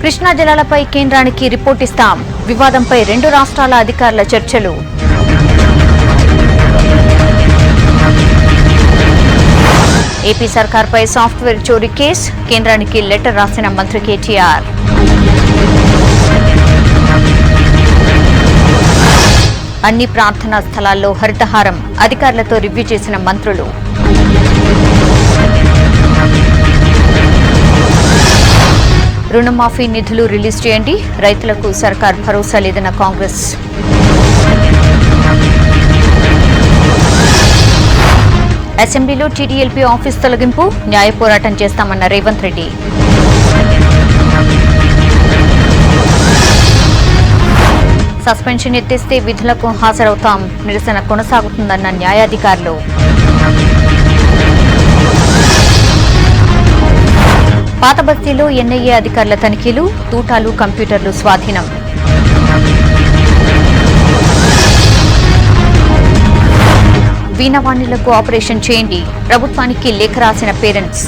కృష్ణా జలాలపై కేంద్రానికి రిపోర్ట్ ఇస్తాం. వివాదంపై రెండు రాష్ట్రాల అధికారుల చర్చలు. ఏపీ సర్కార్పై సాఫ్ట్వేర్ చోరీ కేసు. కేంద్రానికి లెటర్ రాసిన మంత్రి కేటీఆర్. అన్ని ప్రార్థనా స్థలాల్లో హరితహారం. అధికారులతో రివ్యూ చేసిన మంత్రులు. రుణమాఫీ నిధులు రిలీజ్ చేయండి. రైతులకు సర్కార్ భరోసా లేదన్న కాంగ్రెస్. అసెంబ్లీలో టీడీఎల్పీ ఆఫీస్ తొలగింపు. న్యాయ పోరాటం చేస్తామన్న రేవంత్ రెడ్డి. సస్పెన్షన్ ఎత్తేస్తే విధులకు హాజరవుతాం. నిరసన కొనసాగుతుందన్న న్యాయాధికారులు. పాత బస్తీలో ఎన్ఐఏ అధికారుల తనిఖీలు. తూటాలు, కంప్యూటర్లు స్వాధీనం. వీణవాణిలకు ఆపరేషన్ చేయండి. ప్రభుత్వానికి లేఖ రాసిన పేరెంట్స్.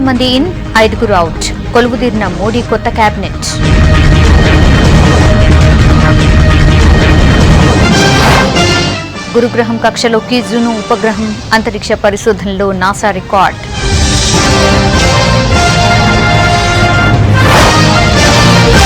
మంది ఇన్, 5 అవుట్. కొలువుదీరిన మోడీ కొత్త కేబినెట్. గురుగ్రహం కక్షలోకి జూను ఉపగ్రహం. అంతరిక్ష పరిశోధనలో నాసా రికార్డ్.